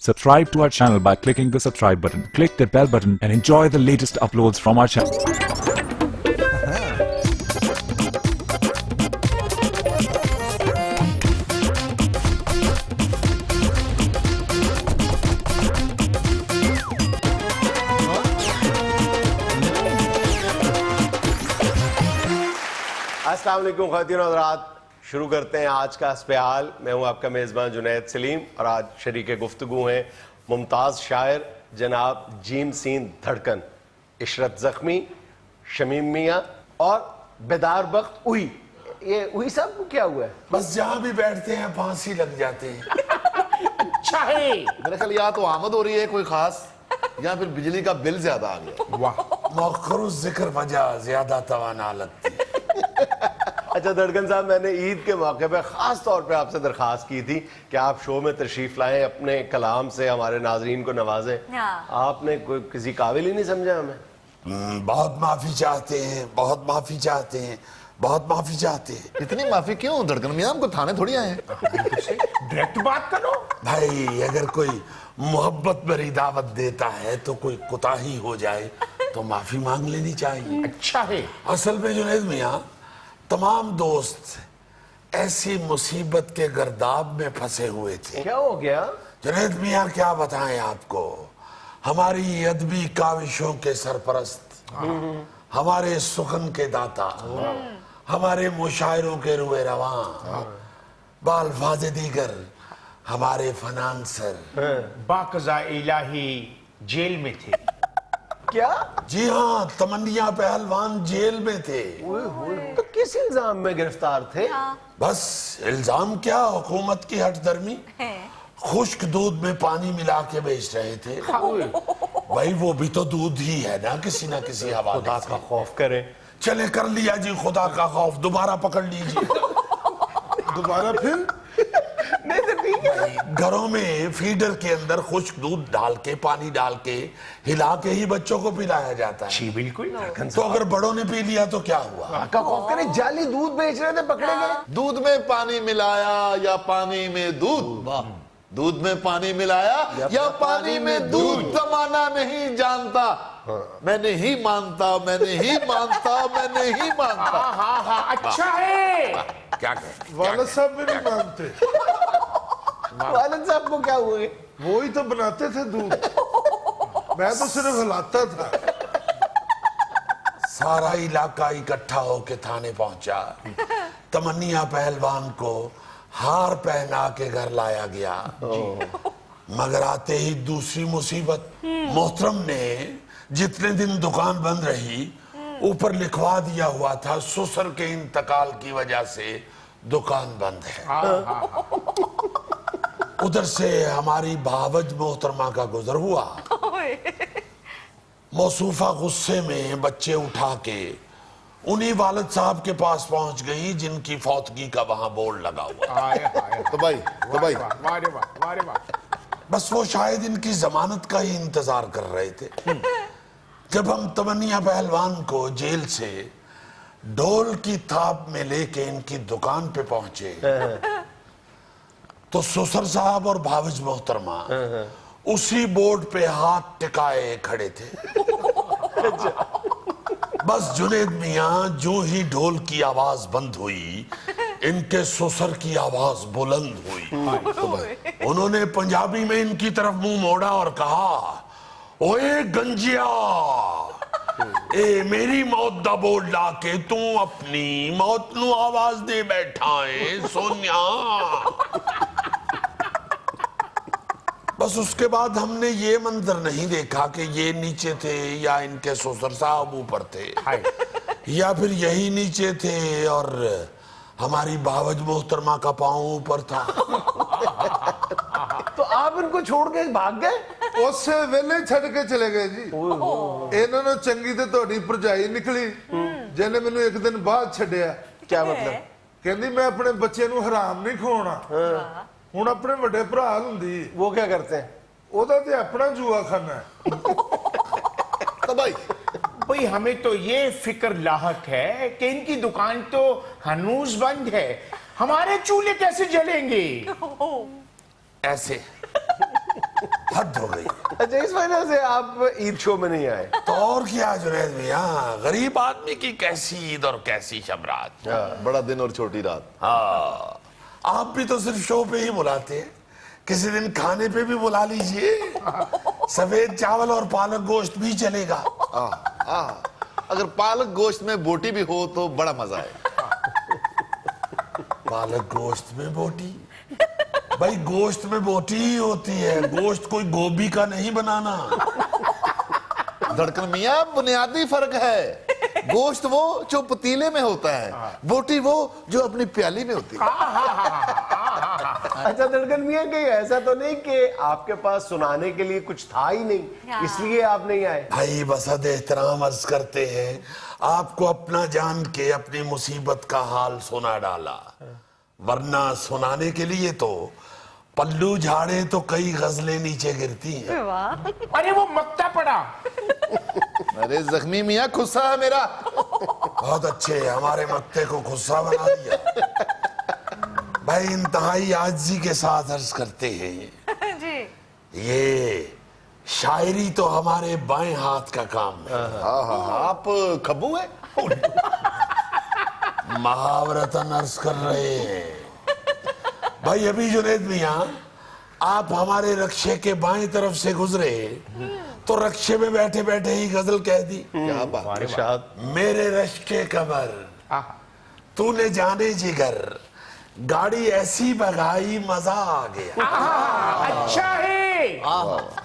Subscribe to our channel by clicking the subscribe button. Click the bell button and enjoy the latest uploads from our channel. السلام علیکم خواتین و حضرات، شروع کرتے ہیں آج کا اسپیال۔ میں ہوں آپ کا میزبان جنید سلیم اور آج شریک گفتگو ہیں ممتاز شاعر جناب جیم سین دھڑکن، عشرت زخمی، شمیم میاں اور بیدار بخت اوئی۔ یہ اوئی صاحب کو کیا ہوا ہے؟ بس جہاں بھی بیٹھتے ہیں پھانسی لگ جاتے ہیں۔ اچھا ہے، میرے خیال یا تو آمد ہو رہی ہے کوئی خاص یا پھر بجلی کا بل زیادہ آ گیا۔ واہ، مؤخر الذکر وجہ زیادہ توانا لگتی ہے۔ اچھا دھڑکن صاحب، میں نے عید کے موقع پہ خاص طور پہ آپ سے درخواست کی تھی کہ آپ شو میں تشریف لائیں، اپنے کلام سے ہمارے ناظرین کو نوازیں۔ آپ نے کوئی کسی قابل ہی نہیں سمجھا ہمیں۔ بہت معافی چاہتے ہیں، بہت معافی چاہتے ہیں، بہت معافی چاہتے ہیں۔ اتنی معافی کیوں دھڑکن میاں؟ ہم کو تھانے تھوڑی آئے ہیں۔ ڈائریکٹ بات کرو بھائی اگر کوئی محبت بری دعوت دیتا ہے تو کوئی کوتاہی ہو جائے تو معافی مانگ لینی چاہیے۔ اچھا ہے، اصل میں جنید میاں، تمام دوست ایسی مصیبت کے گرداب میں پھنسے ہوئے تھے۔ کیا ہو گیا؟ جنید میاں کیا بتائیں آپ کو، ہماری ادبی کاوشوں کے سرپرست، ہمارے سخن کے داتا، ہمارے مشاعروں کے روئے رواں، بالفاظ دیگر ہمارے فنانسر باقضا الہی جیل میں تھے۔ کیا؟ جی ہاں، تمنیا پہلوان جیل میں تھے۔ تو کس الزام میں گرفتار تھے؟ بس الزام کیا، حکومت کی ہٹ درمی، خشک دودھ میں پانی ملا کے بیچ رہے تھے۔ بھائی وہ بھی تو دودھ ہی ہے نا، کسی نہ کسی حوالے خدا سے۔ کا خوف کریں۔ چلے کر لیا جی خدا کا خوف، دوبارہ پکڑ لیجیے۔ دوبارہ پھر گھروں میں فیڈر کے اندر خشک دودھ ڈال کے، پانی ڈال کے، ہلا کے ہی بچوں کو پلایا جاتا ہے۔ جی بالکل۔ تو اگر بڑوں نے پی لیا تو کیا ہوا؟ کا خوف کریں، جعلی دودھ بیچ رہے تھے، پکڑے گئے۔ دودھ میں پانی ملایا یا پانی میں دودھ؟ دودھ میں پانی ملایا یا پانی میں دودھ؟ زمانہ نہیں جانتا، میں نہیں مانتا، میں نہیں مانتا، میں نہیں مانتا۔ ہاں ہاں، اچھا ہے۔ کیا کہ والد صاحب بھی نہیں مانتے، والد صاحب کو کیا ہوئے؟ وہی تو بناتے تھے دودھ، میں تو صرف ہلاتا تھا۔ سارا علاقہ اکٹھا ہو کے تھانے پہنچا، تمنیا پہلوان کو ہار پہنا کے گھر لایا گیا۔ مگر آتے ہی دوسری مصیبت، محترم نے جتنے دن دکان بند رہی اوپر لکھوا دیا ہوا تھا سسر کے انتقال کی وجہ سے دکان بند ہے۔ ادھر سے ہماری بھاوج محترمہ کا گزر ہوا، موصوفہ غصے میں بچے اٹھا کے انہی والد صاحب کے پاس پہنچ گئی جن کی فوتگی کا وہاں بورڈ لگا ہوا۔ تو بھائی بس وہ شاید ان کی ضمانت کا ہی انتظار کر رہے تھے۔ جب ہم تمنیا پہلوان کو جیل سے ڈول کی تھاپ میں لے کے ان کی دکان پہ پہنچے تو سسر صاحب اور بھاوج محترمہ اسی بورڈ پہ ہاتھ ٹکائے کھڑے تھے۔ بس جنید میاں جو ہی ڈھول کی آواز بند ہوئی، ان کے سسر کی آواز بلند ہوئی۔ انہوں نے پنجابی میں ان کی طرف منہ موڑا اور کہا، اوے گنجیا، اے میری موت دا بورڈ لا کے تو اپنی موت نو آواز دے بیٹھا ہے سونیا۔ بس اس کے بعد ہم نے یہ منظر نہیں دیکھا کہ یہ نیچے تھے یا ان کے سسر صاحب اوپر تھے، یا پھر یہی نیچے تھے اور ہماری بھاوج محترمہ کا پاؤں اوپر تھا۔ تو آپ ان کو چھوڑ کے بھاگ گئے؟ اس سے ویلے چھڑ کے چلے گئے جی۔ انہوں نے چنگی تے تہاڈی پرجائی نکلی جنہیں مینوں ایک دن بعد چھڈیا۔ کیا مطلب؟ کہندی میں اپنے بچے نو حرام نہیں کھوانا، ہن اپنے وڈے بھرا ہوندی وہ کیا کرتے ہیں؟ اودا تے اپنا جوا کھانا ہے۔ تو بھئی ہمیں تو یہ فکر لاحق ہے کہ ان کی دکان تو ہنوز بند ہے، ہمارے چولہے کیسے جلیں گے؟ ایسے हद हो गई। अच्छा, इस वजह से आप ईद शो में नहीं आए? तो और क्या जुनैद मियाँ, गरीब आदमी की कैसी ईद और कैसी शबरात। बड़ा दिन और छोटी रात। हाँ, आप भी तो सिर्फ शो पे ही बुलाते हैं, किसी दिन खाने पे भी बुला लीजिए। सफेद चावल और पालक गोश्त भी चलेगा। अगर पालक गोश्त में बोटी भी हो तो बड़ा मजा है। पालक गोश्त में बोटी? भाई गोश्त में बोटी ही होती है, गोश्त कोई गोभी का नहीं बनाना। धड़कन मियाँ, बुनियादी फर्क है। गोश्त वो जो पतीले में होता है, बोटी वो जो अपनी प्याली में होती है। अच्छा धड़कन मियाँ, कहीं ऐसा तो नहीं कि आपके पास सुनाने के लिए कुछ था ही नहीं, इसलिए आप नहीं आए? भाई बसद एहतराम अर्ज करते हैं, आपको अपना जान के अपनी मुसीबत का हाल सुना डाला, वरना सुनाने के लिए तो पल्लू झाड़े तो कई गजलें नीचे गिरती हैं। अरे वो मक्ता पड़ा। अरे जख्मी मियाँ, गुस्सा है मेरा। बहुत अच्छे, हमारे मक्ते को गुस्सा बना दिया। भाई इंतहाई आजिज़ी के साथ अर्ज करते हैं जी। ये शायरी तो हमारे बाएं हाथ का काम है। आप खब्बू है? महावरतन अर्ज कर रहे हैं। भाई अभी जुनैद मियाँ, आप हमारे रक्षे के बाएं तरफ से गुजरे तो रक्षे में बैठे बैठे ही गजल कह दी। क्या बात है। मेरे रश्के कमर तूने जाने जिगर, गाड़ी ऐसी भगाई मजा आ गया। अच्छा है।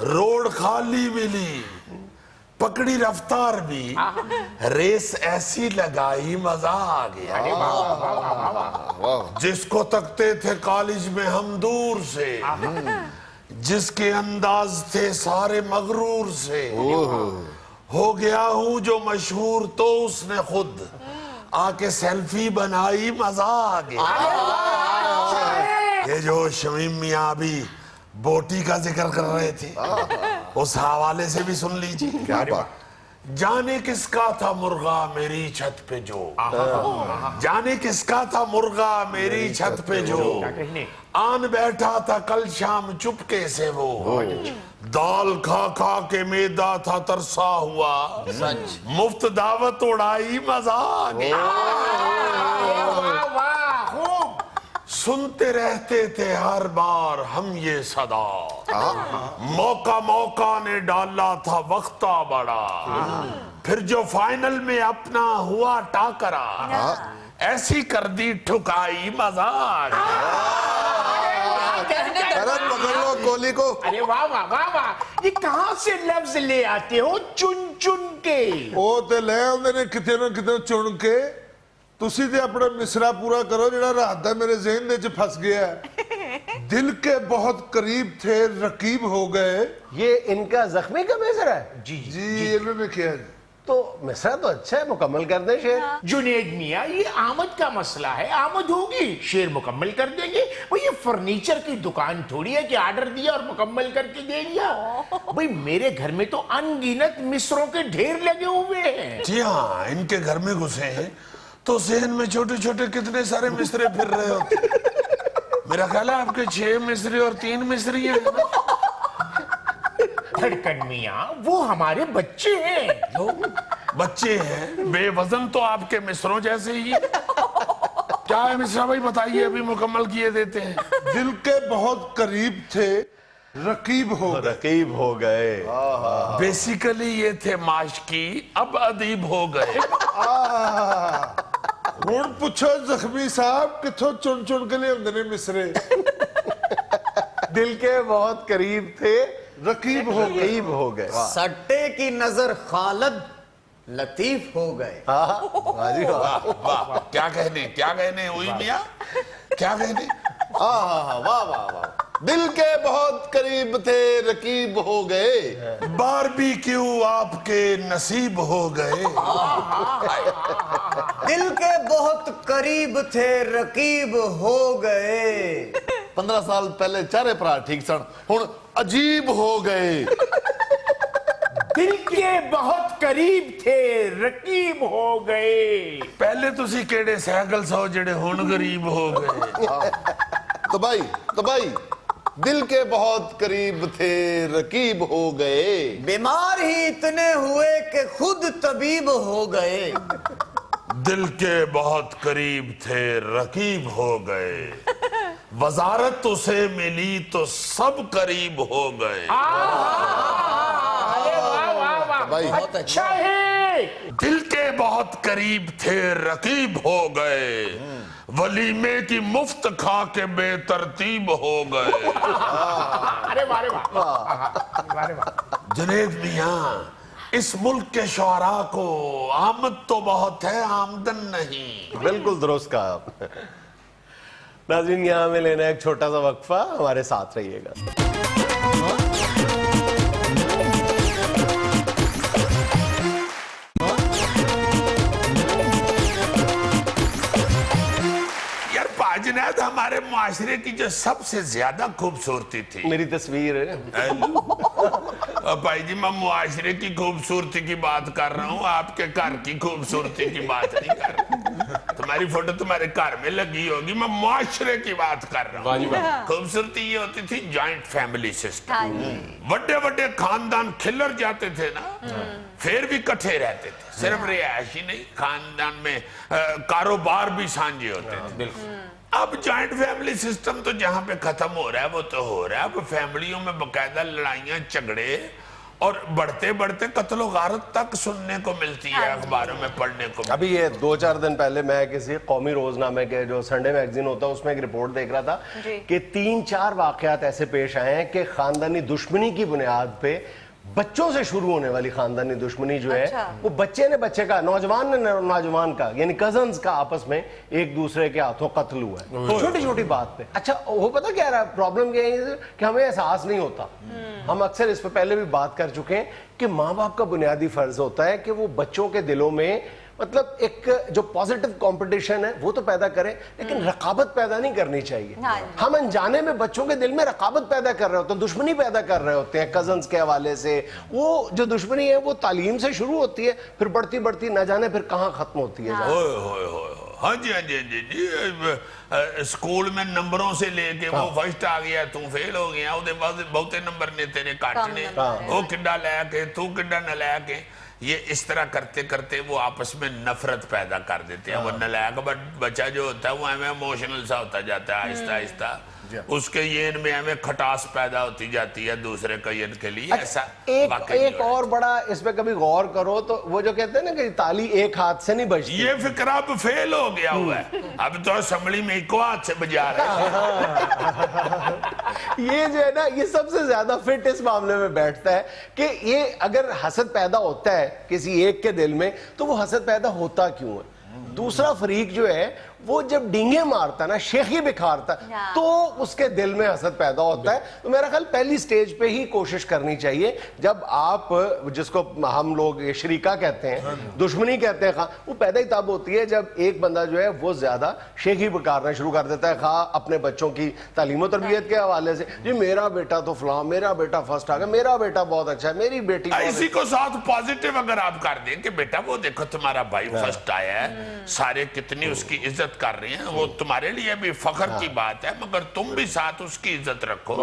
रोड खाली मिली, पकड़ी रफ्तार भी, रेस ऐसी लगाई मजा आ गया। जिसको तकते थे कॉलेज में हम दूर से, जिसके अंदाज थे सारे मगरूर से, हो गया हूं जो मशहूर तो उसने खुद आके सेल्फी बनाई मजा आ गया। ये जो शमीम मियाँ अभी बोटी का जिक्र कर रहे थे, उस हवाले से भी सुन लीजिए। क्या बात। जाने किसका था मुर्गा मेरी छत पे जो, जाने किसका था मुर्गा मेरी छत पे जो, आन बैठा था कल शाम चुपके से वो, दाल खा खा के मैदा था तरसा हुआ, मुफ्त दावत उड़ाई मजा आ गया। सुनते रहते थे हर बार हम ये सदा, मौका मौका ने डाला था वक्ता बड़ा, फिर जो फाइनल में अपना हुआ टाकरा, ऐसी कर दी ठुकाई मजा आ गया। अरे पकड़ लो कोहली को। अरे वाह वाह वाह वाह, ये कहाँ से लफ्ज ले आते हो चुन चुन के? ਉਹ ਤੇ ਲੈ ਆਉਂਦੇ ਨੇ ਕਿਤੇ ਨਾ ਕਿਤੇ ਚੁਣ ਕੇ। ਤੁਸੀਂ ਤੇ ਆਪਣਾ ਮਿਸਰਾ ਪੂਰਾ ਕਰੋ ਜਿਹੜਾ ਰਾਤ ਦਾ ਮੇਰੇ ਜ਼ਿਹਨ ਦੇ ਵਿੱਚ ਫਸ ਗਿਆ ਹੈ। दिल के बहुत करीब थे रकीब हो गए। ये इनका जख्मी का मिसरा है? जी इन्होंने किया जी। तो मिसरा तो अच्छा है, मुकम्मल कर दें शेर। जुनेद मियाँ, ये आमद का मसला है, आमद होगी शेर मुकम्मल कर देंगे। वो ये फर्नीचर की दुकान थोड़ी है कि ऑर्डर दिया और मुकम्मल करके दे दिया। भाई मेरे घर में तो अनगिनत मिसरों के ढेर लगे हुए हैं। जी हाँ, इनके घर में घुसे हैं तो जहन में छोटे छोटे कितने सारे मिसरे फिर रहे होते। मेरा ख्याल है आपके 6 मिसरी और 3 मिसरी हैं। धड़कन मियाँ, वो हमारे बच्चे हैं। बच्चे हैं बेवजन तो आपके मिसरों जैसे ही। क्या है मिश्रा भाई बताइए, अभी मुकम्मल किए देते हैं। दिल के बहुत करीब थे रकीब हो गए। रकीब हो गए। बेसिकली ये थे माशकी, अब अदीब हो गए। ਹੁਣ ਪੁੱਛੋ ਜ਼ਖਮੀ ਸਾਹਿਬ ਕਿੱਥੋਂ ਚੁਣ ਚੁਣ ਕੇ ਲਿਆਉਂਦੇ ਨੇ ਮਿਸਰੇ। दिल के बहुत करीब थे, रकीब हो गए। रकीब हो गए। सट्टे की नजर खालद लतीफ हो गए। वाह वाह, क्या कहने हुई मियाँ, क्या कहने। वाह वाह वाह। दिल के बहुत करीब थे रकीब हो गए, बारबेक्यू आपके नसीब हो गए। दिल के बहुत करीब थे रकीब हो गए। 15 साल पहले चारे भरा ठीक सन, हुण अजीब हो गए। दिल के बहुत करीब थे रकीब हो गए। पहले तुसी केड़े साइकिल सौ जेड़े हुण गरीब हो गए। तबाही दिल के बहुत करीब थे रकीब हो गए। बीमार ही इतने हुए कि खुद तबीब हो गए। दिल के बहुत करीब थे रकीब हो गए, वजारत उसे मिली तो सब करीब हो गए। अरे वाह वाह वाह, भाई, अच्छा है। दिल के बहुत करीब थे रकीब हो गए, वलीमे की मुफ्त खा के बेतरतीब हो गए। अरे वाह रे वाह, अरे वाह। जुनैद मियां, इस मुल्क के शुअरा को आमद तो बहुत है, आमदन नहीं। बिल्कुल दुरुस्त कहा आपने। नाज़रीन, यहाँ हमें लेना है एक छोटा सा वक्फा, हमारे साथ रहिएगा। यार पाजनाद हमारे मुआशरे की जो सबसे ज्यादा खूबसूरती थी। मेरी तस्वीर है। भाई जी, मैं मुआशरे की खूबसूरती की बात कर रहा हूँ, आपके घर की खूबसूरती की बात नहीं कर रहा। तुम्हारी फोटो तुम्हारे घर में लगी होगी, मैं मुआशरे की बात कर रहा हूँ। खूबसूरती ये होती थी जॉइंट फैमिली सिस्टम, बड़े बड़े खानदान खिलर जाते थे ना, फिर भी इकट्ठे रहते थे। सिर्फ रिहायश ही नहीं, खानदान में कारोबार भी साझे होते थे। अब जॉइंट फैमिली सिस्टम तो जहां पे खत्म हो रहा है वो तो हो रहा है। अब फैमिलियों में बकायदा लड़ाइयां झगड़े और बढ़ते बढ़ते कत्लो गारत तक सुनने को मिलती है, अखबारों में पढ़ने को। अभी ये 2-4 दिन पहले मैं किसी कौमी रोजनामे के जो संडे मैगजीन होता है उसमें एक रिपोर्ट देख रहा था कि 3-4 वाकयात ऐसे पेश आए हैं कि खानदानी दुश्मनी की बुनियाद पे, बच्चों से शुरू होने वाली खानदानी दुश्मनी जो है, वो बच्चे ने बच्चे का, नौजवान ने नौजवान का, यानी कजन्स का आपस में एक दूसरे के हाथों कत्ल हुआ है, छोटी छोटी बात पे। अच्छा, वो पता क्या रहा प्रॉब्लम क्या है कि हमें एहसास नहीं होता। हम अक्सर इस पे पहले भी बात कर चुके हैं कि माँ बाप का बुनियादी फर्ज होता है कि वो बच्चों के दिलों में मतलब एक जो पॉजिटिव कंपटीशन है वो तो पैदा करें, लेकिन रकाबत पैदा नहीं करनी चाहिए। हम अनजाने में बच्चों के दिल में रकाबत पैदा कर रहे होते हैं, दुश्मनी पैदा कर रहे होते हैं कजन्स के हवाले से। वो जो दुश्मनी है वो तालीम से शुरू होती है, फिर बढ़ती बढ़ती न जाने फिर कहाँ खत्म होती है। हाँ जी, हाँ जी, जी जी। स्कूल में नंबरों से लेके वो फर्स्ट आ गया, तू फेल हो गया, ਉਹਦੇ बाद बहुते नंबर ने तेरे काटने, वो किड्डा लैके तू किड्डा न लैके। ये इस तरह करते करते वो आपस में नफरत पैदा कर देते हैं। वो नलायक बच्चा जो होता है वो हमें इमोशनल सा होता जाता है आहिस्ता आहिस्ता, उसके येन में हमें खटास पैदा होती जाती है दूसरे का येन के लिए। ऐसा एक और बड़ा इस पे कभी गौर करो तो वो जो कहते हैं ना कि ताली एक हाथ से नहीं बजती, ये फिक्र अब फेल हो गया हुआ है। अब तो असेंबली में एक हाथ से बजा रहे हैं। ये जो है ना, ये सबसे ज्यादा फिट इस मामले में बैठता है कि ये अगर हसद पैदा होता है किसी एक के दिल में तो वो हसद पैदा होता क्यों है। दूसरा फरीक जो है वो जब डींगे मारता ना, शेखी बिखारता, तो उसके दिल में हसद पैदा होता है। तो मेरा ख्याल पहली स्टेज पे ही कोशिश करनी चाहिए, जब आप जिसको हम लोग ये शरीका कहते हैं, दुश्मनी कहते हैं, वो पैदा ही तब होती है जब एक बंदा जो है वो ज्यादा शेखी बिखारना शुरू कर देता है, अपने बच्चों की तालीम और तरबियत के हवाले से। जी मेरा बेटा तो फलां, मेरा बेटा फर्स्ट आ गया, मेरा बेटा बहुत अच्छा है, मेरी बेटी। इसी को साथ पॉजिटिव अगर आप कर दें कि बेटा वो देखो तुम्हारा भाई फर्स्ट आया है, सारे कितनी उसकी इज्जत कर रही हैं, वो तुम्हारे लिए भी फख्र की बात है, मगर तुम भी साथ उसकी इज्जत रखो।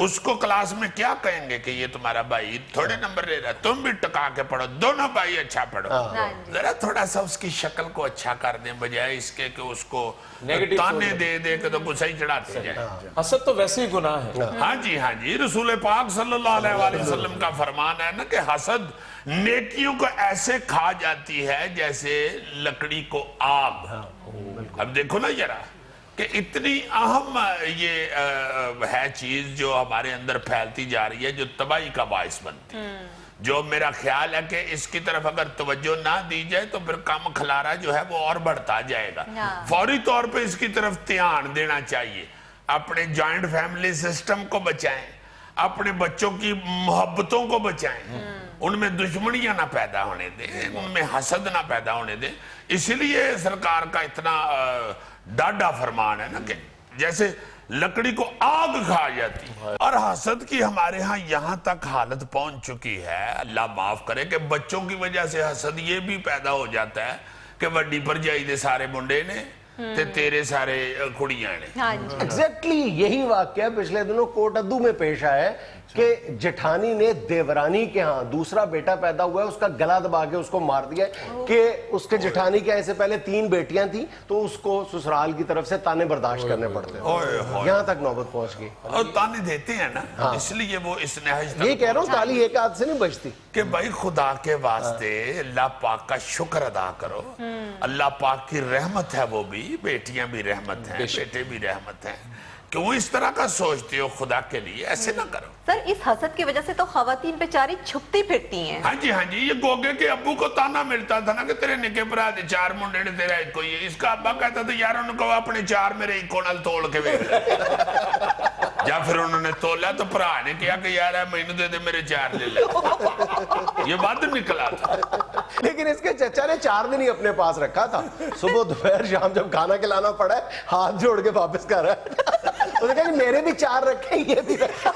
उसको क्लास में क्या कहेंगे कि ये तुम्हारा भाई थोड़े नंबर ले रहा है, तुम भी टका के पढ़ो, दोनों भाई अच्छा पढ़ो। जरा थोड़ा सा उसकी शक्ल को अच्छा कर दें, बजाय इसके कि उसको ताने दे दे के तो गुस्सा ही चढ़ाते जाए। हसद तो वैसे ही गुनाह है। हाँ जी, हाँ जी। रसूल पाक सल्लल्लाहु अलैहि वसल्लम का फरमान है ना कि हसद नेकियों को ऐसे खा जाती है जैसे लकड़ी को आग। अब देखो ना जरा कि इतनी अहम ये है चीज जो हमारे अंदर फैलती जा रही है, जो तबाही का बायस बनती है, जो मेरा ख्याल है कि इसकी तरफ अगर तवज्जो ना दी जाए तो फिर कम खलारा जो है वो और बढ़ता जाएगा। फौरी तौर पे इसकी तरफ ध्यान देना चाहिए। अपने जॉइंट फैमिली सिस्टम को बचाएं, अपने बच्चों की मोहब्बतों को बचाएं, उनमें दुश्मनियां ना पैदा होने दें, उनमें हसद ना पैदा होने दें। इसलिए सरकार का इतना डाढ़ा फरमान है ना कि जैसे लकड़ी को आग खा जाती है। और हसद की हमारे यहाँ यहाँ तक हालत पहुंच चुकी है, अल्लाह माफ करे, कि बच्चों की वजह से हसद ये भी पैदा हो जाता है कि वड्डी भरजाई दे सारे मुंडे ने ते तेरे सारे कुड़ियां ने। हाँ जी। एग्जैक्टली यही वाक्य पिछले दिनों कोटद्दू में पेश आया है कि जेठानी ने देवरानी के यहाँ दूसरा बेटा पैदा हुआ है, उसका गला दबा के उसको मार दिया है कि उसके जेठानी के ऐसे पहले 3 बेटियां थी तो उसको ससुराल की तरफ से ताने बर्दाश्त करने पड़ते हैं। यहाँ तक नौबत पहुंच गई। और ताने देते हैं ना, इसलिए वो इस नहज तक ये कह रहा हूँ ताली एक हाथ से नहीं बजती कि भाई खुदा के वास्ते अल्लाह पाक का शुक्र अदा करो। अल्लाह पाक की रहमत है, वो भी बेटियां भी रहमत हैं, बेटे भी रहमत हैं। क्यों इस तरह का सोचते हो? खुदा के लिए ऐसे ना करो। सर इस हसद की वजह से तो खवातीन बेचारी छुपती फिरती हैं। हाँ जी, ये गोगे के अब्बू को ताना मिलता था ना कि तेरे निके भरा दे 4 मुंडे ने तेरा एक कोई। इसका अब्बा कहता था यार उनको अपने 4 मेरे एक कोनल तोड़ के वेख ले। या फिर उन्होंने तोला तो भरा ने कहा कि यार मैनू दे दे, मेरे 4 ले ले। ये बाद निकला था। लेकिन इसके चचा ने 4 दिन ही अपने पास रखा था। सुबह दोपहर शाम जब खाना खिलाना पड़ा है, हाथ जोड़ के वापस कर रहा है। उसने कहा मेरे भी 4 रखे, ये भी रखा।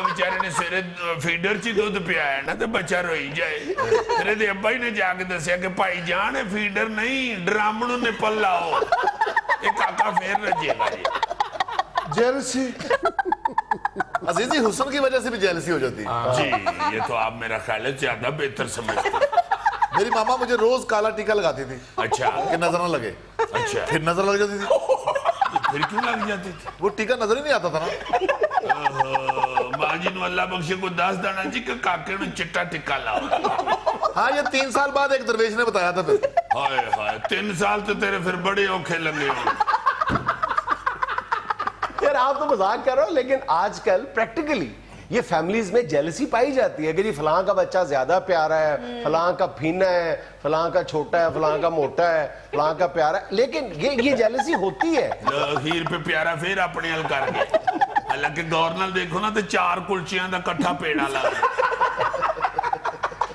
बेचारे ने सवेरे फीडर च दुध पियाया ना तो बच्चा रोई जाए। फिर ਇਹਦੇ ਅੱਬਾ ਹੀ ਨੇ ਜਾ ਕੇ ਦੱਸਿਆ कि भाई जान है फीडर नहीं, ड्राम ने निपल लाओ, ये काका फिर रजेगा जी। जेलसी अजीज जी, हुस्न की वजह से भी जेलसी हो जाती है। जी, ये तो आप मेरा ख्याल है ज्यादा बेहतर समझते हैं। मेरी मामा मुझे रोज काला टीका लगाती थी अच्छा, कि नजर ना लगे। अच्छा, फिर नजर लग जाती थी। फिर क्यों लग जाती थी? वो टीका नजर ही नहीं आता था ना। मां जी ने अल्लाह बख्शे को 10 दाना जी के काके ने चिट्टा टिक्का लाओ। हाँ, ये 3 साल बाद एक दरवेश ने बताया था। फिर हाय हाय, 3 साल तो तेरे फिर बड़े औखे लगे होंगे। यार आप तो मजाक कर रहे हो, लेकिन आजकल प्रैक्टिकली ये फैमिलीज में जेलसी पाई जाती है कि जी फलां का बच्चा ज्यादा प्यारा है, फलां का फीना है, फलां का छोटा है, फलां का मोटा है, फलां का प्यारा है। लेकिन ये जेलसी होती है। हीर पे प्यारा फिर अपने हल कर गए। हालांकि गौर नाल देखो ना तो 4 कुलचियां दा इकट्ठा पेड़ा ला।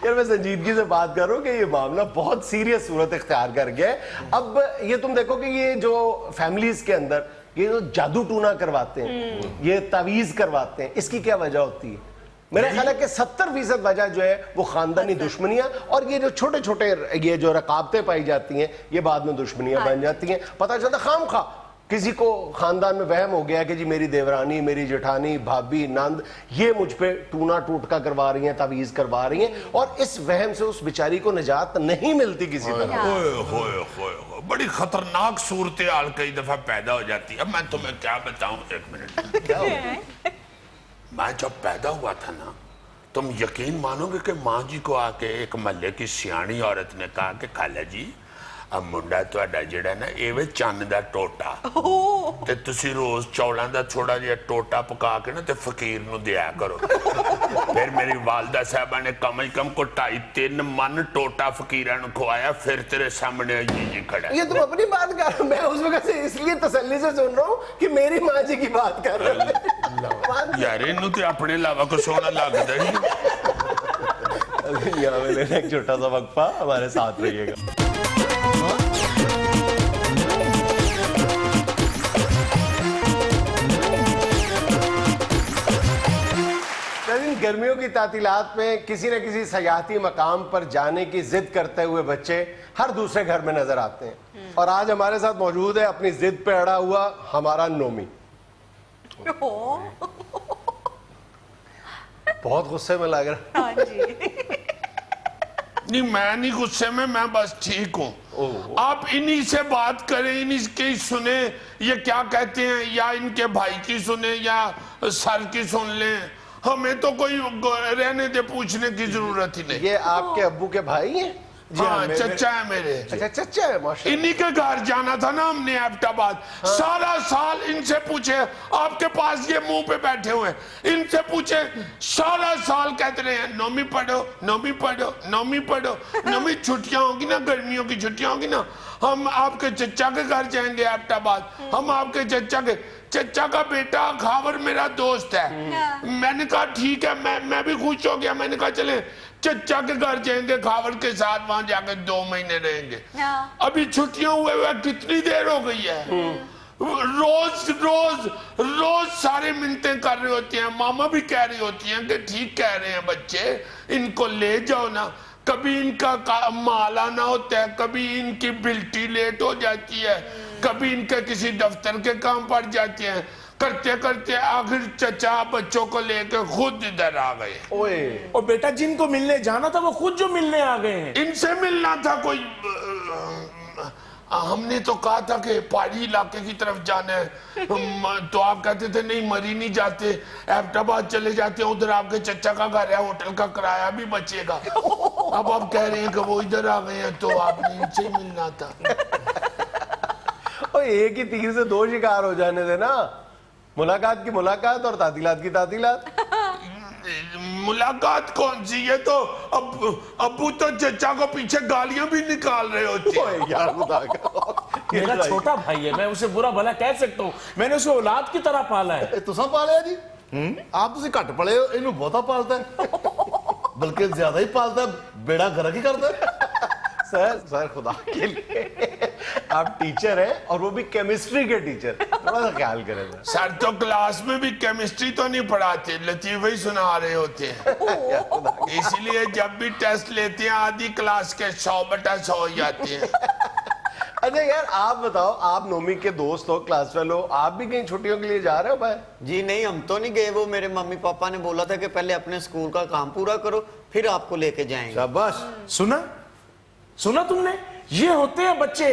यार मैं संजीदगी से बात कर रहा हूँ कि ये मामला बहुत सीरियस सूरत इख्तियार कर गया है। अब ये तुम देखो कि ये जो फैमिलीज के अंदर ये जो जादू टूना करवाते हैं, ये तावीज करवाते हैं, इसकी क्या वजह होती है? मेरा ख्याल है कि 70% वजह जो है वो खानदानी दुश्मनियां और ये जो छोटे छोटे ये जो रकाबतें पाई जाती हैं, ये बाद में दुश्मनियां बन जाती हैं। पता चलता खाम खा किसी को खानदान में वहम हो गया कि जी मेरी देवरानी, मेरी जेठानी, भाभी, नंद ये मुझ पे टूना टूटका करवा रही हैं, तावीज करवा रही हैं, और इस वहम से उस बेचारी को निजात नहीं मिलती किसी तरह। ओए होए होए, बड़ी खतरनाक सूरत हाल कई दफा पैदा हो जाती है। अब मैं तुम्हें क्या बताऊं, 1 मिनट। मैं जब पैदा हुआ था ना, तुम यकीन मानोगे कि माँ जी को आके एक महल्ले की सियाणी औरत ने कहा कि खाला जी अब मुंडा तुहाडा जिहड़ा ना एवे चन्न दा टोटा ते तुसी रोज चौलां दा थोड़ा जिहा टोटा पका के ना ते फकीर नूं दिया करो। फिर मेरी वालदा साहबा ने कम से कम को 2.5-3 मन टोटा फकीरां नूं खवाया। फिर तेरे सामने जी खड़ा। ये तुम अपनी बात कर रहे हो, मैं उस वक्त से इसलिए तसल्ली से सुन रहा हूँ कि मेरी माँ जी की बात कर रहे हो। यार इन्हू ते अपने अलावा कुछ सोना लगदा ही। यहाँ में लेना एक छोटा सा वक्फा, हमारे साथ रहिएगा। गर्मियों की तातीलात में किसी न किसी सयाहती मकाम पर जाने की जिद करते हुए बच्चे हर दूसरे घर में नजर आते हैं, और आज हमारे साथ मौजूद है अपनी जिद पे अड़ा हुआ हमारा नोमी। बहुत गुस्से में लग रहा है। नहीं, मैं नहीं गुस्से में, मैं बस ठीक हूँ। आप इन्हीं से बात करें, इन्हीं की सुने ये क्या कहते हैं, या इनके भाई की सुने या सर की सुन लें। हमें तो कोई रहने दे पूछने की जरूरत ही नहीं। ये आपके अब्बू के भाई हैं? हाँ, चचा है मेरे। अच्छा, चचा है, माशाल्लाह। इन्हीं के घर जाना था ना हमने एबटाबाद। सारा साल इनसे पूछे, आपके पास ये मुंह पे बैठे हुए, इनसे पूछे सारा साल कहते रहे हैं नौमी पढ़ो, नौमी पढ़ो, नौमी पढ़ो, नौमी। छुट्टियां होगी ना, गर्मियों की छुट्टियां होगी ना, हम आपके चचा के घर जाएंगे एबटाबाद। हम आपके चचा का बेटा खावर मेरा दोस्त है। मैंने कहा ठीक है, मैं भी खुश हो गया। मैंने कहा चले चचा के घर जाएंगे, खावर के साथ वहां जाकर 2 महीने रहेंगे। अभी छुट्टियां हुए कितनी देर हो गई है। रोज रोज रोज सारे मिन्नतें कर रहे होते हैं। मामा भी कह रही होती हैं कि ठीक कह रहे हैं बच्चे, इनको ले जाओ ना। कभी इनका माल आना होता है, कभी इनकी बिल्टी लेट हो जाती है, कभी इनके किसी दफ्तर के काम पड़ जाते हैं। करते करते आखिर चचा बच्चों को लेकर खुद इधर आ गए। ओए और बेटा जिनको मिलने जाना था वो खुद जो मिलने आ गए हैं। इनसे मिलना था कोई हमने तो कहा था कि पहाड़ी इलाके की तरफ जाना है, तो आप कहते थे नहीं मरी नहीं जाते, एबटाबाद चले जाते हैं, उधर आपके चचा का घर है, होटल का किराया भी बचेगा। अब आप कह रहे हैं कि वो इधर आ गए हैं, तो आपने इनसे मिलना था। ओए एक ही तीर से दो शिकार हो जाने देना, मुलाकात की मुलाकात और तातीलात की तातीलात। मुलाकात कौन सी है, तो अब्बू तो चचा को पीछे गालियां भी निकाल रहे होते हैं। ओए यार खुदा का मेरा छोटा भाई है, मैं उसे बुरा भला कह सकता हूँ, मैंने उसे औलाद की तरह पाला है। ਇਹ ਤੁਸੀਂ ਪਾਲਿਆ ਜੀ ਆਪ ਤੁਸੀਂ ਘੱਟ ਪਲੇ ਹੋ, ਇਹਨੂੰ ਬਹੁਤਾ ਪਾਲਦਾ ਹੈ ਬਲਕਿ ਜ਼ਿਆਦਾ ਹੀ ਪਾਲਦਾ ਹੈ, ਬੇੜਾ ਗਰਕ ਹੀ ਕਰਦਾ ਹੈ। सर खुदा के लिए आप टीचर हैं और वो भी केमिस्ट्री के टीचर, थोड़ा सा ख्याल करें सर। सर तो क्लास में भी केमिस्ट्री तो नहीं पढ़ाते, लतीफे ही सुना रहे होते हैं। इसलिए जब भी टेस्ट लेते हैं आधी क्लास के 100/100 हो जाते हैं। अच्छा यार आप बताओ, आप नोमी के दोस्त हो, क्लास फेलो, आप भी कहीं छुट्टियों के लिए जा रहे हो भाई? जी नहीं, हम तो नहीं गए। वो मेरे मम्मी पापा ने बोला था कि पहले अपने स्कूल का काम पूरा करो फिर आपको लेके जाएंगे। शाबाश। सुना तुमने, ये होते हैं बच्चे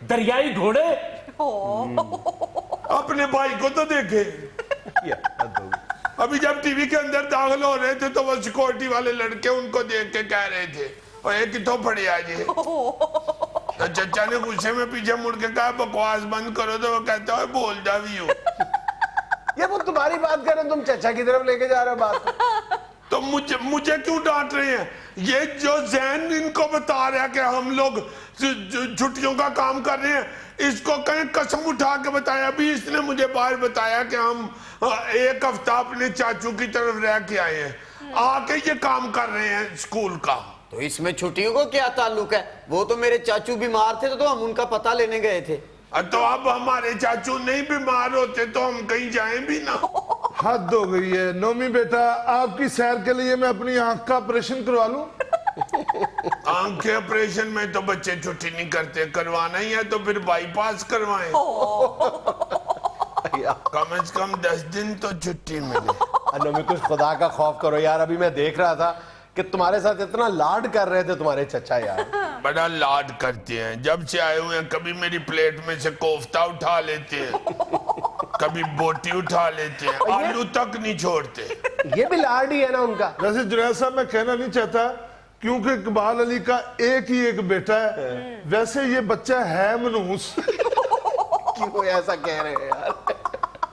दरियाई घोड़े। अपने भाई को तो देखे, अभी जब टीवी के अंदर दाखिल हो रहे थे तो वो सिक्योरिटी वाले लड़के उनको देख के कह रहे थे और ये कितों पड़े आज। तो चचा ने गुस्से में पीछे मुड़ के कहा बकवास बंद करो, तो वो कहता है बोलता भी हो। ये वो तुम्हारी बात कर रहे हो, तुम चचा की तरफ लेके जा रहे हो बात। तो मुझे क्यों डांट रहे हैं? ये जो जैन इनको बता रहा है कि हम लोग छुट्टियों का काम कर रहे हैं, इसको कहीं कसम उठा के बताया। अभी इसने मुझे बाहर बताया कि हम एक हफ्ता अपने चाचू की तरफ रह के आए हैं, आके ये काम कर रहे हैं स्कूल का। तो इसमें छुट्टियों को क्या ताल्लुक है? वो तो मेरे चाचू बीमार थे तो हम उनका पता लेने गए थे। तो अब हमारे चाचू नहीं बीमार होते तो हम कहीं जाएं भी ना। हद हो गई है। नोमी बेटा, आपकी सैर के लिए मैं अपनी आंख का ऑपरेशन करवा लूं? आंख के ऑपरेशन में तो बच्चे छुट्टी नहीं करते, करवाना ही है तो फिर बाईपास करवाएं। कम से कम 10 दिन तो छुट्टी मिले। नोमी कुछ खुदा का खौफ करो यार, अभी मैं देख रहा था कि तुम्हारे साथ इतना लाड कर रहे थे तुम्हारे चचा यार। बड़ा लाड करते हैं, जब से आए हुए हैं कभी मेरी प्लेट में से कोफ्ता उठा लेते हैं, कभी बोटी उठा लेते हैं, आलू तक नहीं छोड़ते। ये भी लाड ही है ना उनका। वैसे जुनैद साहब, मैं कहना नहीं चाहता क्योंकि इकबाल अली का एक ही एक बेटा है, वैसे ये बच्चा है मनहूस। क्यों ऐसा कह रहे हैं यार?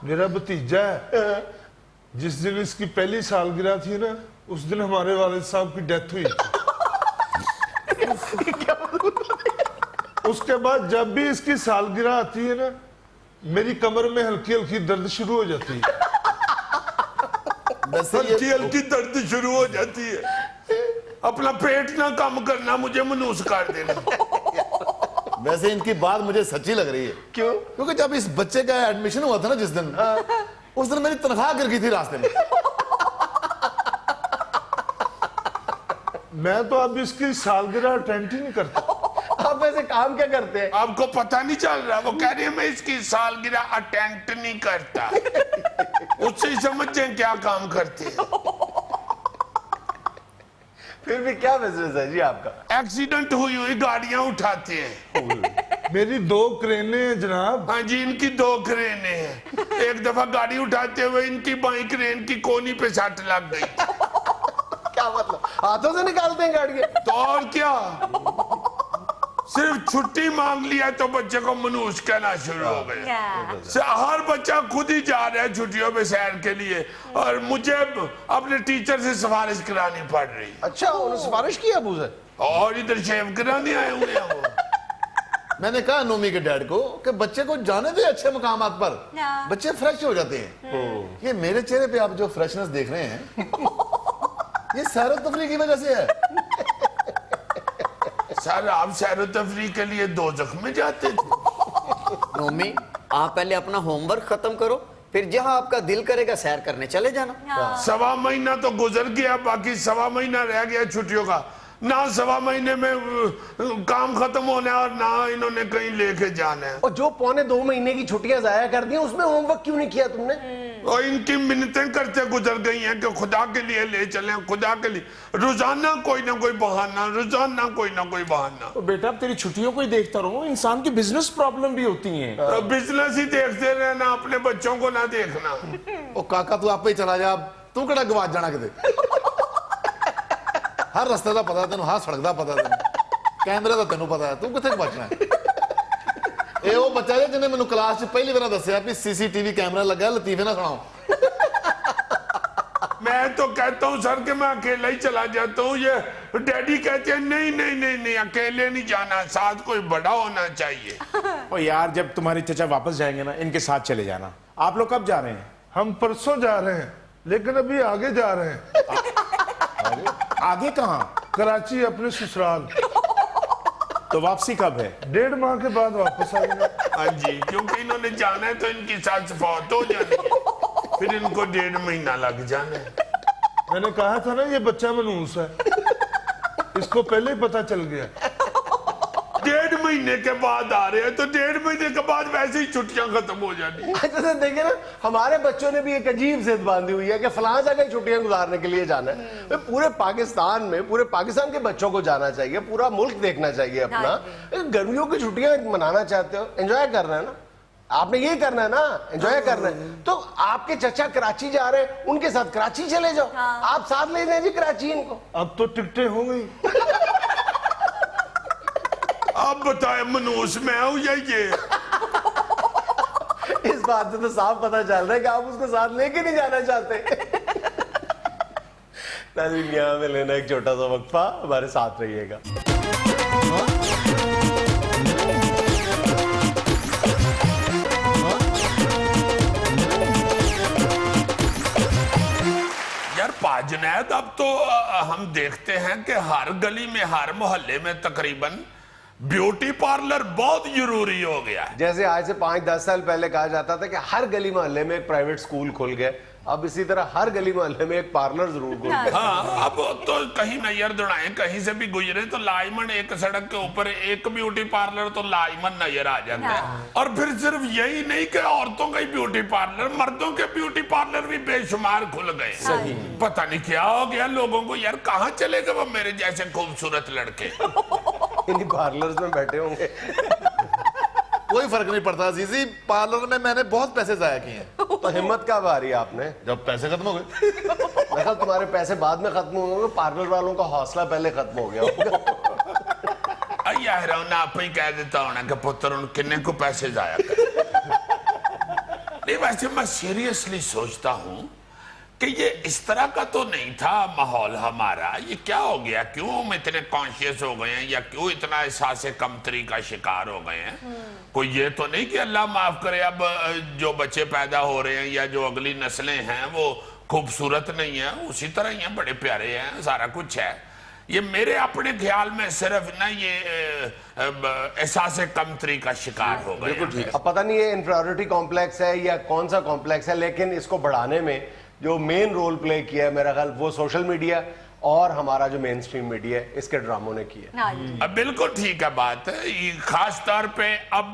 मेरा भतीजा है। जिस दिन इसकी पहली सालगिरह थी ना, उस दिन हमारे वालिद साहब की डेथ हुई थी। उसके बाद जब भी इसकी सालगिरह आती है ना, मेरी कमर में हल्की हल्की दर्द शुरू हो जाती है। हल्की हल्की दर्द शुरू हो जाती है। अपना पेट ना कम करना, मुझे मनूस कर देना। वैसे इनकी बात मुझे सच्ची लग रही है। क्यों? क्योंकि जब इस बच्चे का एडमिशन हुआ था ना जिस दिन, उस दिन मेरी तनख्वाह गिर गई थी रास्ते में। मैं तो अब इसकी सालगिरह अटेंड ही नहीं करता। आप वैसे काम क्या करते हैं? आपको पता नहीं चल रहा? वो कह रही है मैं इसकी सालगिरह अटेम्प्ट नहीं करता। उससे ही समझ जाए क्या काम करते हैं। फिर भी क्या बिजनेस है जी आपका? एक्सीडेंट हुई गाड़ियां उठाते हैं। मेरी 2 क्रेनें हैं जनाब। हाँ जी, इनकी 2 क्रेनें हैं। एक दफा गाड़ी उठाते हुए इनकी बाई क्रेन की कोनी पे सट लग गई। क्या मतलब? हाथों से निकालते हैं गाड़ी? तो और क्या, सिर्फ छुट्टी मांग लिया तो बच्चे को मनूस कहना शुरू हो गया। हर बच्चा खुद ही जा रहा है छुट्टियों में सैर के लिए, और मुझे अपने टीचर से सिफारिश करानी पड़ रही। अच्छा, उन्होंने सिफारिश की अबू से? और इधर शेव कराने आए हुए हैं वो। मैंने कहा नोमी के डैड को कि बच्चे को जाने दे अच्छे मकामात पर, बच्चे फ्रेश हो जाते हैं। ये मेरे चेहरे पे आप जो फ्रेशनेस देख रहे हैं, ये सैर और तफरीह की वजह से है। सर, आप सैर और तफरीह के लिए दोज़ख में जाते थे? नोमी, आप पहले अपना होमवर्क खत्म करो, फिर जहां आपका दिल करेगा सैर करने चले जाना। 1.25 महीना तो गुजर गया, बाकी 1.25 महीना रह गया छुट्टियों का। ना 1.25 महीने में काम खत्म होना है और ना इन्होंने कहीं लेके जाना है। और जो 1.25 महीने की छुट्टियां जाया कर दी उसमें होमवर्क क्यों नहीं किया तुमने? और इनकी मिन्नतें करते गुजर गई हैं कि खुदा के लिए ले चलें, खुदा के लिए। रोजाना कोई ना कोई बहाना, रोजाना कोई ना कोई बहाना। तो बेटा अब तेरी छुट्टियों को ही देखता रहूं, इंसान की बिजनेस प्रॉब्लम भी होती हैं। तो बिजनेस ही देखते रहना, अपने बच्चों को ना देखना। ओ काका तू आपे ही चला जा, तू केड़ा गवाच जाना किते। हर रस्ते का पता तेन, हर सड़क का पता तेन, कैमरे का तेन पता है, तू कितने बचना है। वो बच्चा है जिन्हें मैंने क्लास पहली बार दसिया भी CCTV कैमरा लगा, लतीफे ना सुनाओ। मैं तो कहता हूँ सर कि मैं अकेला ही चला जाता हूँ। ये डैडी कहते हैं नहीं नहीं नहीं नहीं, अकेले नहीं जाना, साथ कोई बड़ा होना चाहिए। ओ यार जब तुम्हारे चचा वापस जाएंगे ना, इनके साथ चले जाना। आप लोग कब जा रहे हैं? हम परसों जा रहे हैं, लेकिन अभी आगे जा रहे हैं। आगे कहाँ? कराची, अपने ससुराल। तो वापसी कब है? 1.5 माह के बाद वापस आएंगे। हाँ जी, क्योंकि इन्होंने जाना है तो इनकी साथ फौत हो जानी है, फिर इनको 1.5 महीना लग जाना है। मैंने कहा था ना ये बच्चा मनूस है, इसको पहले ही पता चल गया। 1.5 महीने के बाद आ रहे हैं तो 1.5 महीने के बाद वैसे ही छुट्टियां खत्म हो जानी। जैसे देखे ना, हमारे बच्चों ने भी एक अजीब जिद बांधी हुई है कि फलां जगह छुट्टियां गुजारने के लिए जाना है। भाई पूरे पाकिस्तान में, पूरे पाकिस्तान के बच्चों को जाना चाहिए, पूरा मुल्क देखना चाहिए अपना। गर्मियों की छुट्टियां मनाना चाहते हो, एंजॉय करना है ना, आपने ये करना है ना, एंजॉय करना है। तो आपके चचा कराची जा रहे हैं, उनके साथ कराची चले जाओ। आप साथ ले जाए जी कराची इनको। अब तो टिकटें हो गई। अब बताए मनूस मैं हूं या ये? इस बात से तो साफ पता चल रहा है कि आप उसको साथ लेके नहीं जाना चाहते। नाज़रीन, यहाँ में लेना एक छोटा सा वक्फा, हमारे साथ रहिएगा। यार पाजुनैद, अब तो हम देखते हैं कि हर गली में, हर मोहल्ले में तकरीबन ब्यूटी पार्लर बहुत जरूरी हो गया है। जैसे आज से 5-10 साल पहले कहा जाता था कि हर गली मोहल्ले में एक प्राइवेट स्कूल खुल गया, अब इसी तरह हर गली मोहल्ले में एक पार्लर जरूर खुल गया। हाँ, अब तो कहीं नजर दौड़ाएं, कहीं से भी गुजरे तो लाजमन एक सड़क के ऊपर एक ब्यूटी पार्लर तो लाजमन नजर आ जाता है। और फिर सिर्फ यही नहीं कि औरतों का ही ब्यूटी पार्लर, मर्दों के ब्यूटी पार्लर भी बेशुमार खुल गए। पता नहीं क्या हो गया लोगों को यार, कहाँ चले गए वो मेरे जैसे खूबसूरत लड़के? इन्हीं पार्लर्स में बैठे होंगे। कोई फर्क नहीं पड़ता अजीजी, पार्लर में मैंने बहुत पैसे जाया किए हैं। तो हिम्मत कब आ रही है आपने? जब पैसे खत्म हो गए। देखा, तुम्हारे पैसे बाद में खत्म होंगे, पार्लर वालों का हौसला पहले खत्म हो गया होगा। यार ना आप ही कह देता होना कि पुत्र उन किन्ने को पैसे जाया कर। नहीं, वैसे मैं सीरियसली सोचता हूं कि ये इस तरह का तो नहीं था माहौल हमारा। ये क्या हो गया? क्यों हम इतने कॉन्शियस हो गए हैं, या क्यों इतना एहसास कमतरी का शिकार हो गए हैं? कोई ये तो नहीं कि अल्लाह माफ करे अब जो बच्चे पैदा हो रहे हैं या जो अगली नस्लें हैं वो खूबसूरत नहीं है, उसी तरह ही हैं, बड़े प्यारे हैं, सारा कुछ है। ये मेरे अपने ख्याल में सिर्फ ना ये एहसास कमतरी का शिकार हो गए। बिल्कुल ठीक। अब पता नहीं ये इंफीरियरिटी कॉम्प्लेक्स है या कौन सा कॉम्प्लेक्स है, लेकिन इसको बढ़ाने में जो मेन रोल प्ले किया है मेरा ख्याल वो सोशल मीडिया और हमारा जो मेन स्ट्रीम मीडिया है, इसके ड्रामों ने किया। अब बिल्कुल ठीक है बात है, खास तौर पे अब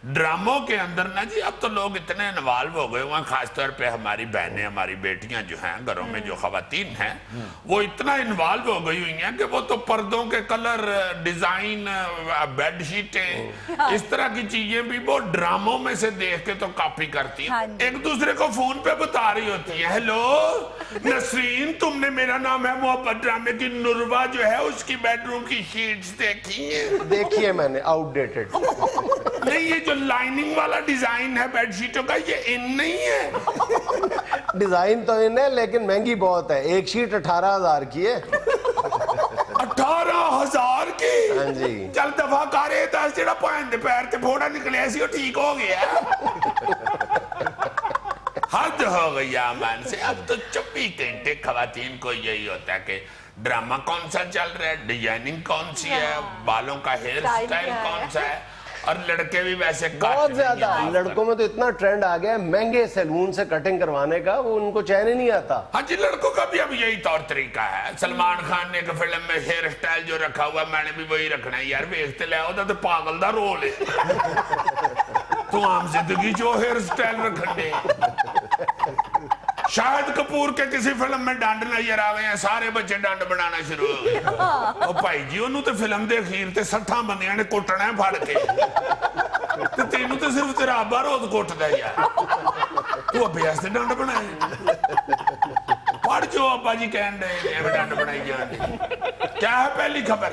ड्रामों के अंदर ना जी, अब तो लोग इतने इन्वॉल्व हो गए हुए, खास तौर पे हमारी बहनें, हमारी बेटियां जो हैं घरों में, जो खवातीन हैं, वो इतना इन्वॉल्व हो गई हुई हैं कि वो तो पर्दों के कलर, डिजाइन, बेड शीटें, इस तरह की चीजें भी वो ड्रामों में से देख के तो कॉपी करती हैं। एक दूसरे को फोन पे बता रही होती है, हेलो नसरीन, तुमने मेरा नाम है मोहब्बत ड्रामे की नुरवा जो है उसकी बेडरूम की शीट्स देखी है? देखिए मैंने, आउटडेटेड। नहीं, ये जो लाइनिंग वाला डिजाइन है बेडशीटों का, ये इन नहीं है। डिजाइन तो इन है लेकिन महंगी बहुत है, एक शीट 18,000 की है। 18,000 की? हाँ जी। चल दफा करे, 10 जेड़ा पैन दे पैर ते फोड़ा निकलिया सी, ठीक हो गया। हद हो गई आमान से। अब तो 24 घंटे खवातीन को यही होता है कि ड्रामा कौन सा चल रहा है, डिजाइनिंग कौन सी है, बालों का हेयर स्टाइल कौन सा है, और लड़के भी वैसे बहुत ज्यादा लड़कों में तो इतना ट्रेंड आ गया है महंगे सैलून से कटिंग करवाने का, वो उनको चैन ही नहीं आता। हाँ जी, लड़कों का भी अब यही तौर तरीका है। सलमान खान ने एक फिल्म में हेयर स्टाइल जो रखा हुआ, मैंने भी वही रखना है यार। देखते ले आओ तो पागल दा रोल है। तू आम जिंदगी जो हेयर स्टाइल रखने। शाहिद कपूर के किसी फिल्म में डंड नजर आ गए हैं, सारे बच्चे डंड बनाना शुरू हो गए। ओ भाई जी, ओनू तो फिल्म दे अखीर ते 60 बंदियां ने कुटना है फड़ के, ते तेनू तो सिर्फ तेरा आबा रोज कुटदा यार। तू अभ्यास से डंड बनाए पढ़ जो अब्बा जी कहन दे डंड बनाई जान। क्या है पहली खबर?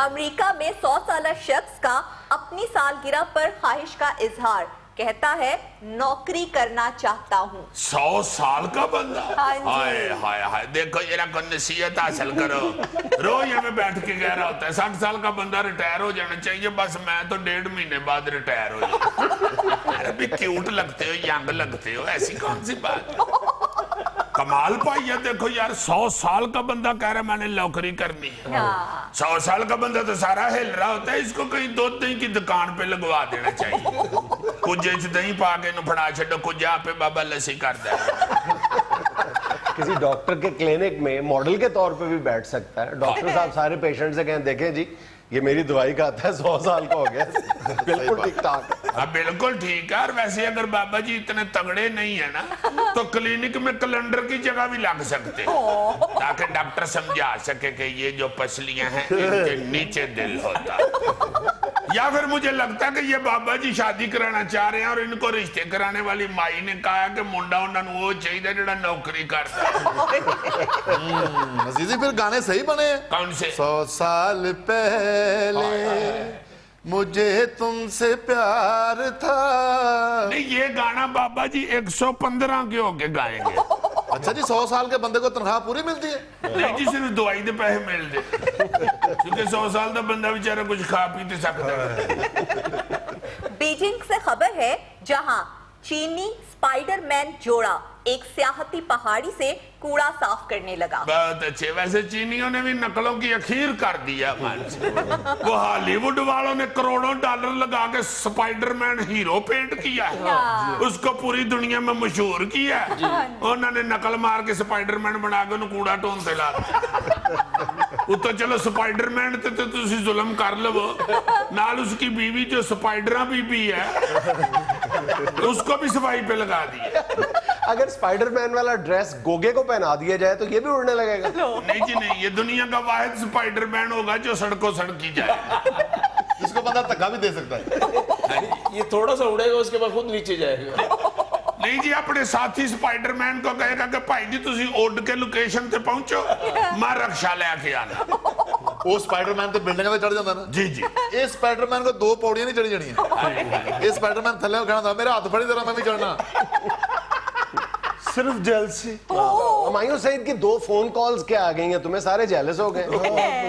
अमेरिका में 100 साल शख्स का अपनी सालगिरह पर ख्वाहिश का इजहार, कहता है नौकरी करना चाहता हूँ। 100 साल का बंदा? हाँ जी। हाय हाय हाय, देखो जरा कोई नसीहत हासिल करो। रोज यहाँ में बैठ के कह रहा होता है 60 साल का बंदा रिटायर हो जाना चाहिए, बस मैं तो 1.5 महीने बाद रिटायर हो जाऊँ। अरे भी क्यूट लगते हो, यंग लगते हो, ऐसी कौन सी बात? कमाल पाई है। देखो यार, 100 साल का बंदा कह रहा है मैंने नौकरी करनी है। 100 साल का बंदा तो सारा हिल रहा होता है, इसको कहीं दूध दही की दुकान पे लगवा देना चाहिए। कुछ दही पा के फड़ा छो, कुछ पे बाबा लस्सी करता है। किसी डॉक्टर के क्लिनिक में मॉडल के तौर पे भी बैठ सकता है। डॉक्टर साहब सारे पेशेंट से कहें देखें जी ये मेरी दवाई का आता है, 100 साल का हो गया। बिल्कुल ठीक ठाक। हाँ बिल्कुल ठीक है। और वैसे अगर बाबा जी इतने तगड़े नहीं है ना, तो क्लिनिक में कैलेंडर की जगह भी लग सकते हैं, ताकि डॉक्टर समझा सके कि ये जो पसलियां हैं इनके नीचे दिल होता। या फिर मुझे लगता है कि ये बाबा जी शादी कराना चाह रहे हैं और इनको रिश्ते कराने वाली माई ने कहा कि मुंडा उन्होंने वो चाहिए जो नौकरी करता है। अजीजी फिर गाने सही बने हैं। कौन से? 100 साल पहले मुझे तुमसे प्यार था। नहीं, ये गाना बाबा जी 115 के होके गाएंगे। अच्छा जी, 100 साल के बंदे को तनख्वाह पूरी मिलती है? नहीं जी, सिर्फ दवाई के पैसे मिलते, क्योंकि 100 साल का बंदा बेचारा कुछ खा पी तो सकता। बीजिंग से खबर है, जहां चीनी स्पाइडरमैन जोड़ा एक सियाहती पहाड़ी से कूड़ा साफ करने लगा। बहुत अच्छे। वैसे चीनियों ने भी नकलों की अखीर कर दिया। वो हॉलीवुड वालों ने करोड़ों डॉलर लगा के स्पाइडरमैन हीरो पेंट किया है, उसको पूरी दुनिया में मशहूर किया है। उन्होंने नकल मार के स्पाइडरमैन बना के कूड़ा ढोंते ला। तो चलो स्पाइडरमैन ते तो तुसी जुल्म कर लवो, नाल उसकी बीवी जो स्पाइडरा बीबी है उसको भी सफाई पे लगा दिया। अगर स्पाइडरमैन वाला ड्रेस गोगे को पहना दिया जाए तो ये भी उड़ने लगेगा। नहीं जी नहीं, ये दुनिया का वाहिद स्पाइडरमैन होगा जो सड़कों सड़की जाए। इसको बंदा धक्का भी दे सकता है। ये थोड़ा सा उड़ेगा, उसके बाद खुद नीचे जाएगा। नहीं जी, अपने साथी स्पाइडरमैन को कहेगा कि भाई जी तुसी उड़ के लोकेशन पे पहुंचो, मैं रक्षा लेके आना। वो स्पाइडरमैन तो बिल्डिंग पे चढ़ जाता ना। जी जी। ये स्पाइडरमैन को 2 पौड़ियां नहीं चढ़ी जानी। ये स्पाइडरमैन थल्ले खड़ा था, मेरे हाथ फड़ी तरह मैं भी चढ़ना। सिर्फ जेलसी। हुमायूं सईद की 2 फोन कॉल्स क्या आ गई हैं तुम्हें, सारे जेलस हो गए।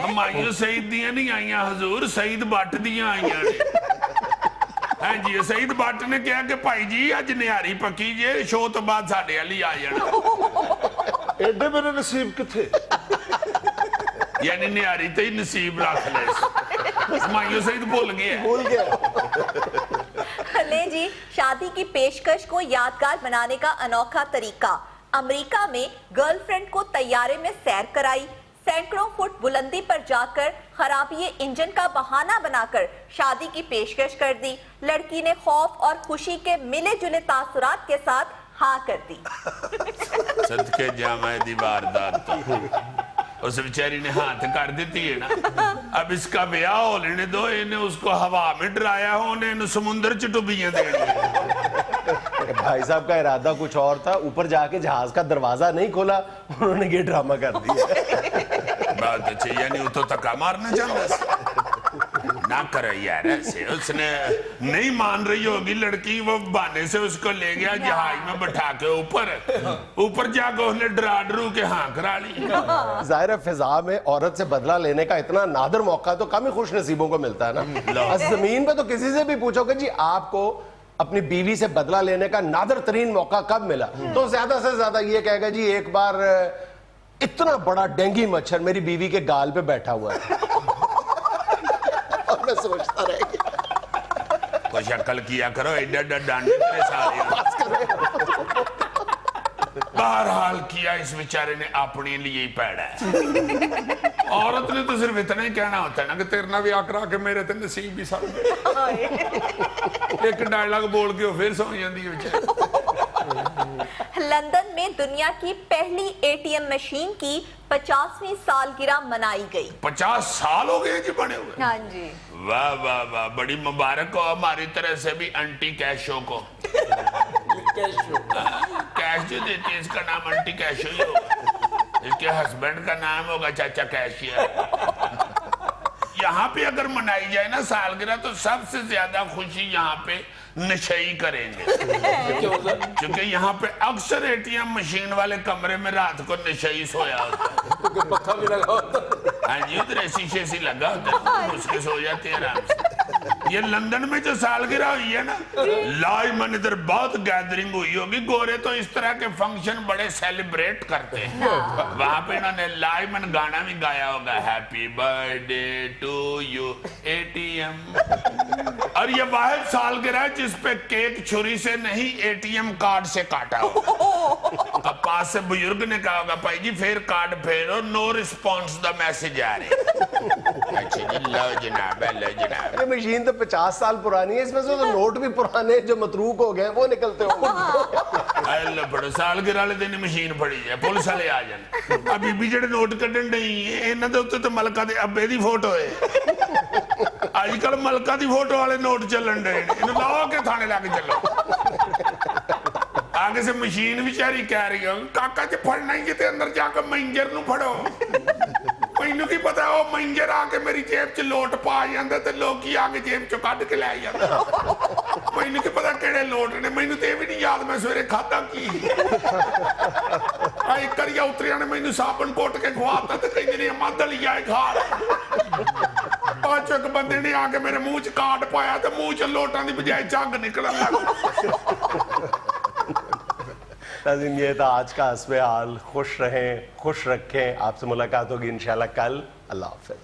हुमायूं सईद दियां नहीं आईयां हजूर, सईद भट्ट दियां आईयां ने। हाँ जी, सईद भट्ट ने कहा कि भाई जी अज निहारी पक्की जे, शो तो बाद साडे वाली आ जाना। एडे मेरे नसीब किथे। यानी निहारी ते ही नसीब रख ले। हुमायूं सईद भूल गया। ले जी, शादी की पेशकश को यादगार बनाने का अनोखा तरीका। अमेरिका में गर्लफ्रेंड को तैयारे में सैर कराई, सैकड़ों फुट बुलंदी पर जाकर खराबी इंजन का बहाना बनाकर शादी की पेशकश कर दी। लड़की ने खौफ और खुशी के मिले जुले तासुरात के साथ हाँ कर दी। सदके जामा दी वारदात उस बेचारी ने हाथ कर देती है ना। अब इसका ब्याह हो लेने दो, इन्हें उसको हवा में डराया हो, उन्हें समुद्र च डुबियां देनी। भाई साहब का इरादा कुछ और था, ऊपर जाके जहाज का दरवाजा नहीं खोला, उन्होंने ये ड्रामा कर दिया। बात अच्छी, यानी वो तो धक्का मारना चाहता ना करे यार ऐसे। उसने नहीं मान रही होगी लड़की, वो बहाने से उसको ले गया जहाज में बैठा के ऊपर जाकर उसने डरा डरू के हाँ करा ली। जाहिर है फिजा में औरत से बदला लेने का इतना नादर मौका तो कम ही खुश नसीबों को मिलता है ना। जमीन पे तो किसी से भी पूछोगे जी आपको अपनी बीवी से बदला लेने का नादर तरीन मौका कब मिला, तो ज्यादा से ज्यादा ये कहेगा जी एक बार इतना बड़ा डेंगी मच्छर मेरी बीवी के गाल पे बैठा हुआ है। और मैं सोचता रह गया कुछ अकल किया करो, एडा एडा डांडे तेरे सारे। बहरहाल किया इस बेचारे ने अपने लिए ही पैड़ा है। औरत ने तो सिर्फ इतना ही कहना होता है ना कि तेरे ना भी आकरा के मेरे ते नसीब भी सब एक डायलॉग बोल के वो फिर सो जाती है बेचारी। लंदन में दुनिया की पहली एटीएम मशीन की 50वीं सालगिरह मनाई गई। 50 साल हो गए जी बने हुए। हाँ जी। वाह वाह वाह, बड़ी मुबारक हो हमारी तरह से भी आंटी कैशो को। कैश जो देती है इसका नाम आंटी कैशो ही होगा, इसके हस्बैंड का नाम होगा चाचा कैशियर। यहाँ पे अगर मनाई जाए ना सालगिरह तो सबसे ज्यादा खुशी यहाँ पे नशई करेंगे, क्योंकि यहाँ पे अक्सर एटीएम मशीन वाले कमरे में रात को नशई सोया होता है, पक्का भी लगा होता। हाँ जी, उधर ऐसी शेसी लगा होता है, उसके सो जाते हैं आराम से। ये लंदन में जो सालगिरह हुई है ना, लाइमन इधर बहुत गैदरिंग हुई होगी। गोरे तो इस तरह के फंक्शन बड़े सेलिब्रेट करते हैं। वहां पे इन्होंने लाइमन गाना भी गाया होगा, happy birthday to you ATM. और ये वाहिद सालगिरह है जिस पे केक छुरी से नहीं एटीएम कार्ड से काटा होगा। अब पास से बुजुर्ग ने कहा होगा, भाई जी फिर कार्ड फेरो, नो रिस्पॉन्स द मैसेज आ रहे। अच्छा जी, लो जनाब, लो जनाब। ये मशीन तो 50 साल पुरानी है, इसमें से तो नोट भी पुराने जो मतरूक हो गए वो निकलते होंगे। बड़ो सालगिरह वाले दिन मशीन फड़ी जाए, पुलिस वाले आ जाए। अभी भी जेडे नोट कड्ढन नहीं है इन्हां दे उत्ते तो मलका दे अब्बे दी फोटो है। आजकल मलका दी फोटो वाले नोट चलन डे, इन्हें लाओ के थाने लाके चलो। आगे से मशीन बेचारी कह रही है, काका जी फड़ना ही जिते अंदर जाकर मैंजर नूं फड़ो। मैनू की पता वो मैंजर आके मेरी जेब च लोट पा जांदा ते लोकी आके जेब चों कढ के लै जांदा। मैनू की पता केड़े लोट ने, मैनू ते भी नहीं याद मैं सवेरे खादा की। आई करिया उतरिया ने मैनू साबन कोट के खवाता ते कहंदे ने अम्मा दलिया खा। पांचों एक बंदे ने आके मेरे मुंह च काट पाया ते मुंह च लोटां दी बजाय झंग निकलण लग। नाज़रीन, ये था आज का हस्बे हाल। खुश रहें, खुश रखें। आपसे मुलाकात होगी इंशाल्लाह कल। अल्लाह हाफिज।